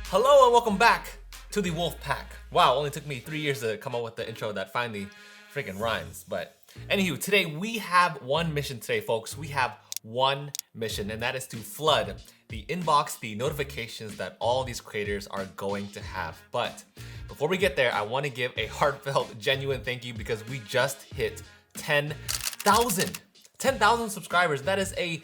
Hello and welcome back to the Wolf Pack. Wow, only took me 3 years to come up with the intro that finally freaking rhymes. But anywho, today we have one mission today, folks. We have one mission, and that is to flood the inbox, the notifications that all these creators are going to have. But before we get there, I want to give a heartfelt, genuine thank you because we just hit 10,000. 10,000 subscribers. That is a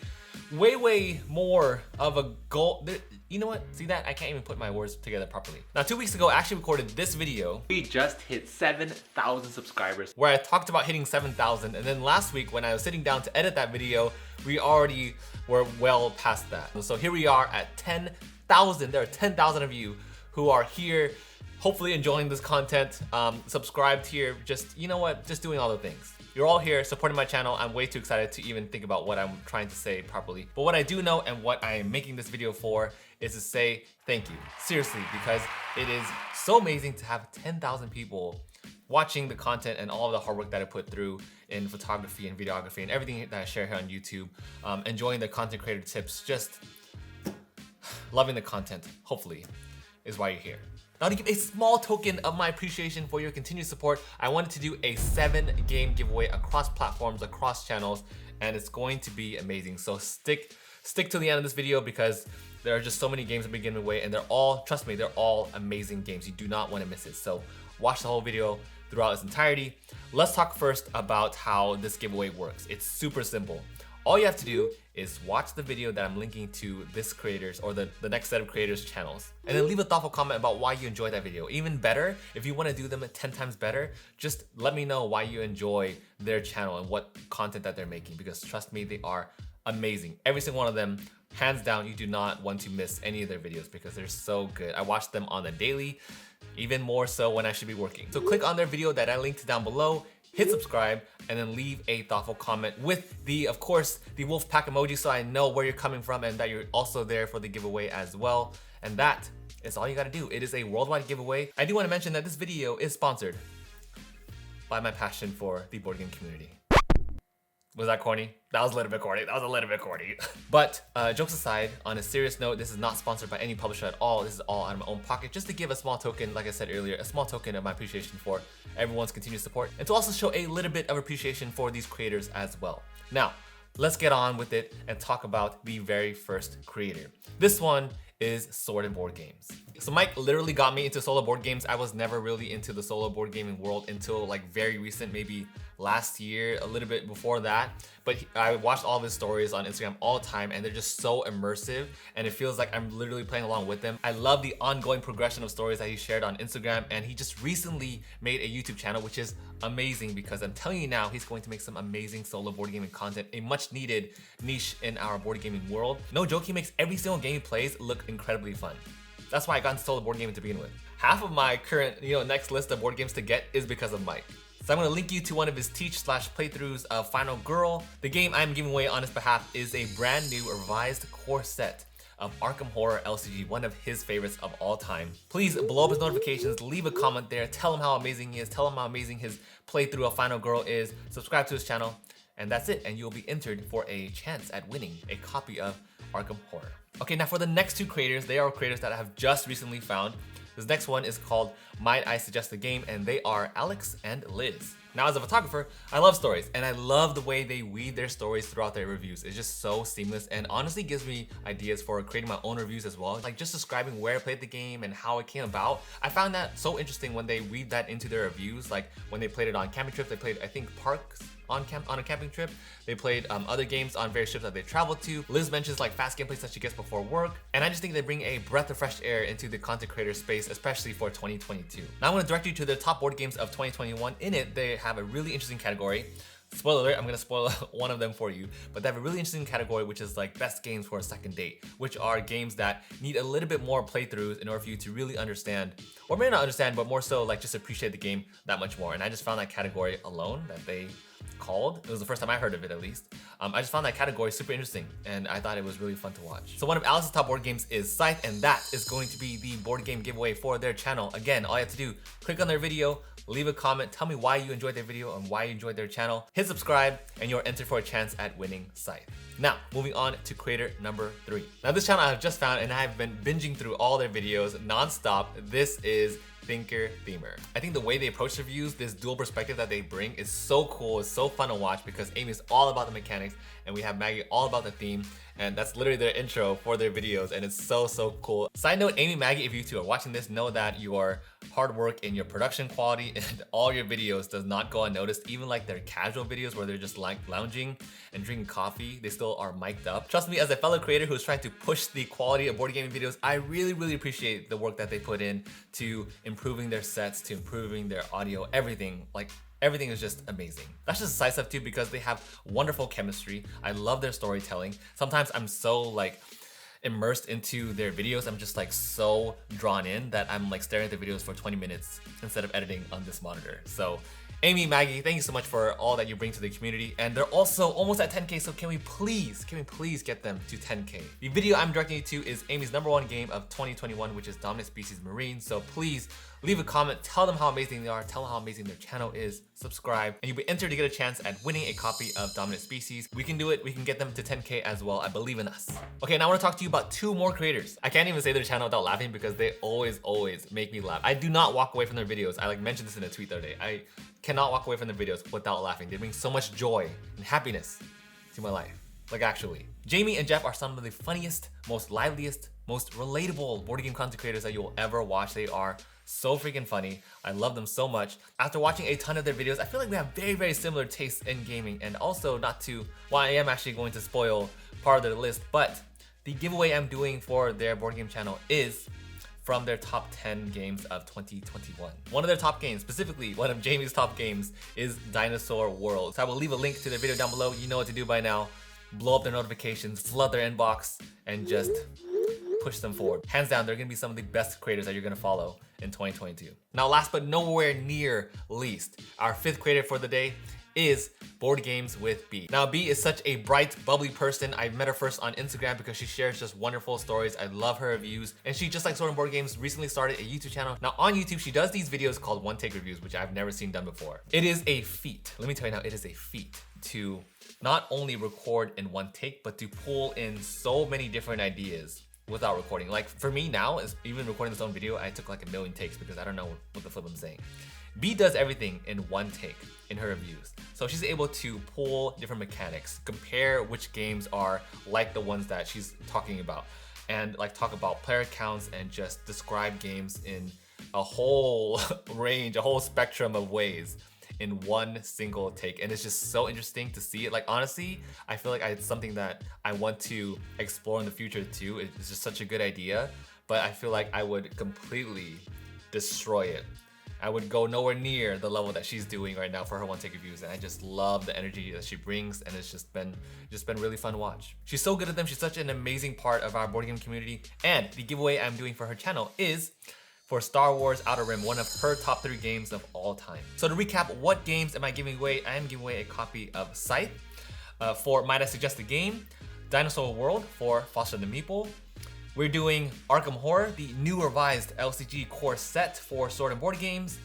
way more of a goal. You know what? See that? I can't even put my words together properly. Now, 2 weeks ago, I actually recorded this video. We just hit 7,000 subscribers, where I talked about hitting 7,000. And then last week, when I was sitting down to edit that video, we already were well past that. So here we are at 10,000. There are 10,000 of you who are here, hopefully enjoying this content, subscribed here, just, you know what? Just doing all the things. You're all here supporting my channel. I'm way too excited to even think about what I'm trying to say properly. But what I do know and what I am making this video for is to say thank you. Seriously, because it is so amazing to have 10,000 people watching the content and all of the hard work that I put through in photography and videography and everything that I share here on YouTube. Enjoying the content creator tips, just loving the content, hopefully, is why you're here. Now, to give a small token of my appreciation for your continued support, I wanted to do a 7-game giveaway across platforms, across channels, and it's going to be amazing. So stick to the end of this video because there are just so many games to be given away, and they're all, trust me, they're all amazing games. You do not want to miss it. So watch the whole video throughout its entirety. Let's talk first about how this giveaway works. It's super simple. All you have to do is watch the video that I'm linking to this creators or the next set of creators channels, and then leave a thoughtful comment about why you enjoyed that video. Even better, if you want to do them 10 times better, just let me know why you enjoy their channel and what content that they're making, because trust me, they are amazing. Every single one of them, hands down, you do not want to miss any of their videos because they're so good. I watch them on the daily, even more so when I should be working. So click on their video that I linked down below, hit subscribe, and then leave a thoughtful comment with of course, the wolf pack emoji so I know where you're coming from and that you're also there for the giveaway as well. And that is all you gotta do. It is a worldwide giveaway. I do want to mention that this video is sponsored by my passion for the board game community. Was that corny? That was a little bit corny. But jokes aside, on a serious note, this is not sponsored by any publisher at all. This is all out of my own pocket, just to give a small token, like I said earlier, a small token of my appreciation for everyone's continued support, and to also show a little bit of appreciation for these creators as well. Now, let's get on with it and talk about the very first creator. This one is Swordandboardgames. So Mike literally got me into solo board games. I was never really into the solo board gaming world until like very recent, maybe last year, a little bit before that. But I watched all of his stories on Instagram all the time, and they're just so immersive, and it feels like I'm literally playing along with them. I love the ongoing progression of stories that he shared on Instagram, and he just recently made a YouTube channel, which is amazing because I'm telling you now, he's going to make some amazing solo board gaming content, a much needed niche in our board gaming world. No joke, he makes every single game he plays look incredibly fun. That's why I got into solo board gaming to begin with. Half of my current, next list of board games to get is because of Mike. So I'm gonna link you to one of his teach/playthroughs of Final Girl. The game I'm giving away on his behalf is a brand new revised core set of ARKHAM Horror LCG, one of his favorites of all time. Please blow up his notifications, leave a comment there, tell him how amazing he is, tell him how amazing his playthrough of Final Girl is, subscribe to his channel, and that's it, and you'll be entered for a chance at winning a copy of ARKHAM Horror. Okay, now for the next two creators, they are creators that I have just recently found. This next one is called Might I Suggest the Game, and they are Alex and Liz. Now, as a photographer, I love stories, and I love the way they weave their stories throughout their reviews. It's just so seamless and honestly gives me ideas for creating my own reviews as well. Like just describing where I played the game and how it came about. I found that so interesting when they weave that into their reviews. Like when they played it on camping trips, they played, I think, parks on a camping trip. They played other games on various trips that they traveled to. Liz mentions like fast gameplays that she gets before work. And I just think they bring a breath of fresh air into the content creator space, especially for 2022. Now I'm gonna direct you to the top board games of 2021. In it, they have a really interesting category. Spoiler alert, I'm gonna spoil one of them for you, but they have a really interesting category, which is like best games for a second date, which are games that need a little bit more playthroughs in order for you to really understand, or maybe not understand, but more so like just appreciate the game that much more. And I just found that category alone that they called. It was the first time I heard of it, at least. I just found that category super interesting, and I thought it was really fun to watch. So one of Alex's top board games is SCYTHE, and that is going to be the board game giveaway for their channel. Again, all you have to do, click on their video, leave a comment, tell me why you enjoyed their video and why you enjoyed their channel. Hit subscribe and you're entered for a chance at winning Scythe. Now, moving on to creator number 3. Now this channel I've just found and I've been binging through all their videos non-stop. This is Thinker Themer. I think the way they approach reviews, this dual perspective that they bring is so cool, it's so fun to watch because Amy is all about the mechanics and we have Maggie all about the theme, and that's literally their intro for their videos and it's so cool. Side note, Amy, Maggie, if you two are watching this, know that your hard work in your production quality and all your videos does not go unnoticed. Even like their casual videos where they're just like lounging and drinking coffee, they still are mic'd up. Trust me, as a fellow creator who's trying to push the quality of board gaming videos, I really appreciate the work that they put in to improving their sets, to improving their audio, everything. Like, everything is just amazing. That's just side stuff too because they have wonderful chemistry. I love their storytelling. Sometimes I'm so like immersed into their videos, I'm just like so drawn in that I'm like staring at the videos for 20 minutes instead of editing on this monitor. So Amy, Maggie, thank you so much for all that you bring to the community. And they're also almost at 10K, so can we please get them to 10K? The video I'm directing you to is Amy's #1 game of 2021, which is Dominant Species Marine. So please leave a comment, tell them how amazing they are, tell them how amazing their channel is, subscribe, and you'll be entered to get a chance at winning a copy of Dominant Species. We can do it, we can get them to 10K as well, I believe in us. Okay, now I wanna talk to you about 2 more creators. I can't even say their channel without laughing because they always make me laugh. I do not walk away from their videos. I like mentioned this in a tweet the other day. I cannot walk away from their videos without laughing. They bring so much joy and happiness to my life. Like actually. Jamie and Jeff are some of the funniest, most liveliest, most relatable board game content creators that you'll ever watch. They are so freaking funny. I love them so much. After watching a ton of their videos, I feel like we have very similar tastes in gaming. And also not to, well, I am actually going to spoil part of their list, but the giveaway I'm doing for their board game channel is from their top 10 games of 2021. One of their top games, specifically one of Jamie's top games, is Dinosaur World. So I will leave a link to their video down below. You know what to do by now. Blow up their notifications, flood their inbox, and just push them forward. Hands down, they're gonna be some of the best creators that you're gonna follow in 2022. Now, last but nowhere near least, our 5th creator for the day is Board Games with B. Now, B is such a bright, bubbly person. I met her first on Instagram because she shares just wonderful stories. I love her reviews. And she, just like Swordandboardgames, recently started a YouTube channel. Now on YouTube, she does these videos called one take reviews, which I've never seen done before. It is a feat. Let me tell you now, it is a feat to not only record in one take, but to pull in so many different ideas without recording. Like for me now, is even recording this own video, I took like a million takes because I don't know what the flip I'm saying. B does everything in one take in her reviews. So she's able to pull different mechanics, compare which games are like the ones that she's talking about, and like talk about player counts and just describe games in a whole range, a whole spectrum of ways in one single take. And it's just so interesting to see it. Like honestly, I feel like it's something that I want to explore in the future too. It's just such a good idea, but I feel like I would completely destroy it. I would go nowhere near the level that she's doing right now for her one take reviews, and I just love the energy that she brings, and it's just been really fun to watch. She's so good at them. She's such an amazing part of our board game community, and the giveaway I'm doing for her channel is for Star Wars Outer Rim, one of her top 3 games of all time. So to recap, what games am I giving away? I am giving away a copy of Scythe for Might I Suggest a Game, Dinosaur World for Foster the Meeple. We're doing ARKHAM Horror, the new revised LCG core set for Swordandboardgames,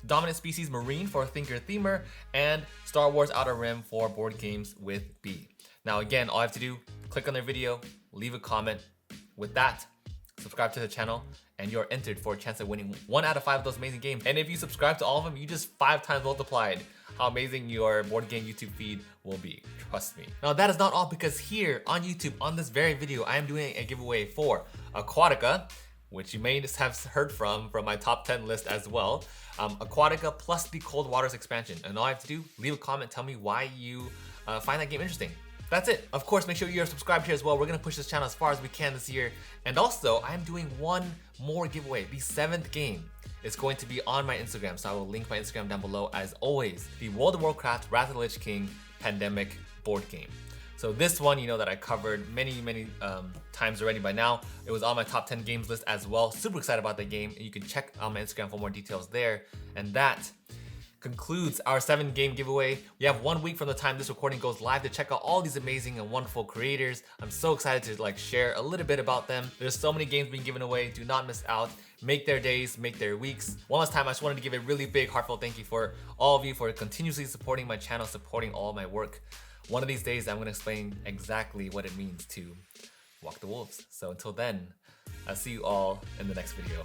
Dominant Species Marine for Thinker Themer, and Star Wars Outer Rim for Board Games with B. Now again, all I have to do, click on their video, leave a comment. With that, subscribe to the channel, and you're entered for a chance at winning 1 out of 5 of those amazing games. And if you subscribe to all of them, you just 5 times multiplied how amazing your board game YouTube feed will be. Trust me. Now that is not all, because here on YouTube, on this very video, I am doing a giveaway for Aquatica, which you may just have heard from my top 10 list as well. Aquatica plus the Cold Waters expansion. And all I have to do, leave a comment, tell me why you find that game interesting. That's it. Of course, make sure you're subscribed here as well. We're gonna push this channel as far as we can this year. And also, I'm doing one more giveaway. The 7th game is going to be on my Instagram, so I will link my Instagram down below as always. The World of Warcraft Wrath of the Lich King Pandemic board game. So this one, you know that I covered many times already by now. It was on my top 10 games list as well. Super excited about the game. You can check on my Instagram for more details there. And that concludes our 7-game giveaway. We have 1 week from the time this recording goes live to check out all these amazing and wonderful creators. I'm so excited to share a little bit about them. There's so many games being given away. Do not miss out. Make their days, make their weeks. One last time, I just wanted to give a really big heartfelt thank you for all of you for continuously supporting my channel, supporting all my work. One of these days, I'm gonna explain exactly what it means to walk the wolves. So until then, I'll see you all in the next video.